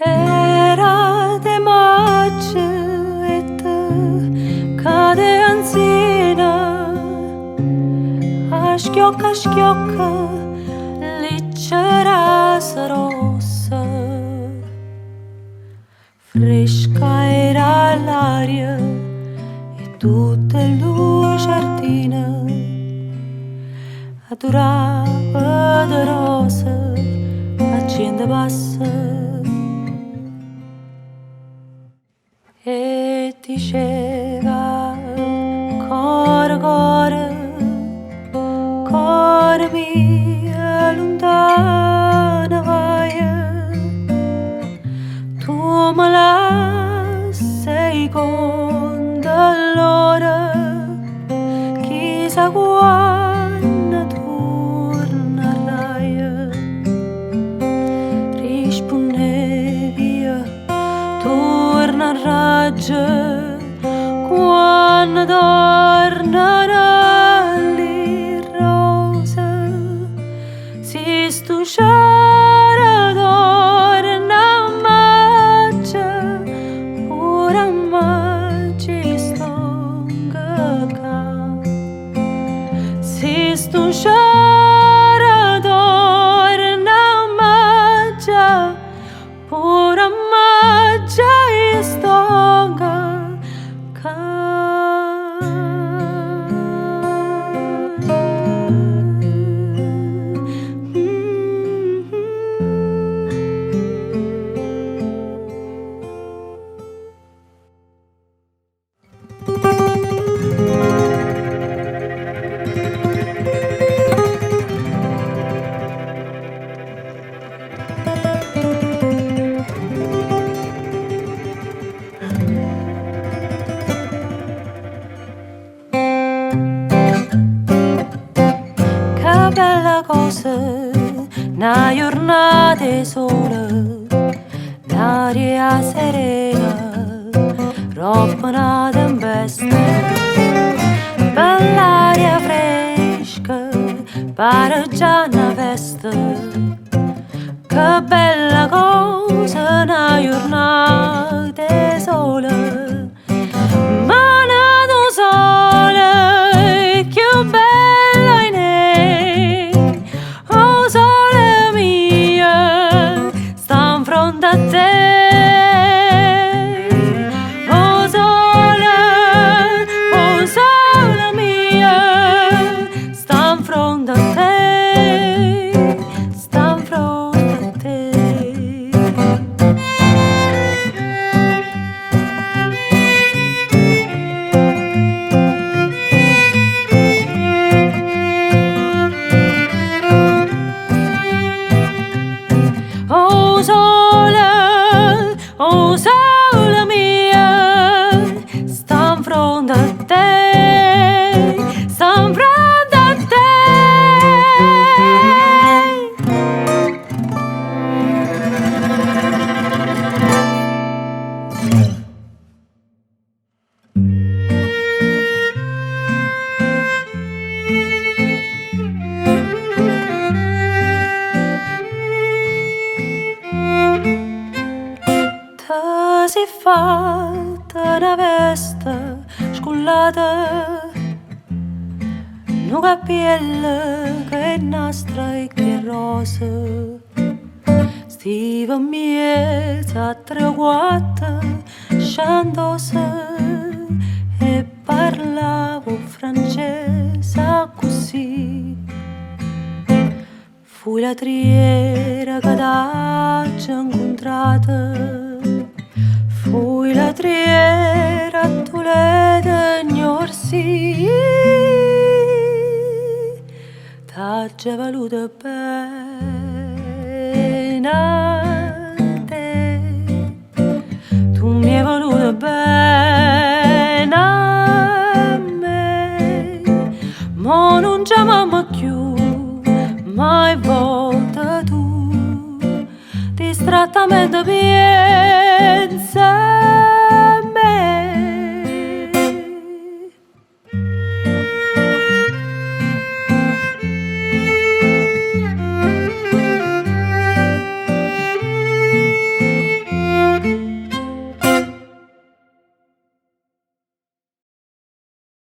Era de mace et cade anzina a schiocca liccerasa rossa fresca era l'aria e tutta il giardino adorava de rosa accende bassa e diceva core mia lontana vai tu me la sei con allora chissà quando tornerai rispondevi torna raggia quando tornerà le rose si stuciare torna maccia ora macci stonga si stuciare torna maccia ora maccia stonga bella cosa, una giornata sola, l'aria serena, roba una tempesta, bell'aria fresca, pare già una festa. Che bella cosa, una giornata sola, ma nato sole, che bella in sole mia, sta in fronte a te. Oh sole mia, sta in fronte a te, sta in fronte a te. Oh sole mia, sta in fronte a te, sta in fronte a te. Si fatta una veste scullata, un capello che è nostra e che è rosa, stiva in mezzo a tre quattro sciandosa e parlavo francese così. Fu la triera che t'ho incontrata. Fui la triera, tu le d'ignorsi, t'ha già voluto bene a te, tu mi hai voluto bene a me, ma non ci amiamo più, mai volta tu, distrattamente pensa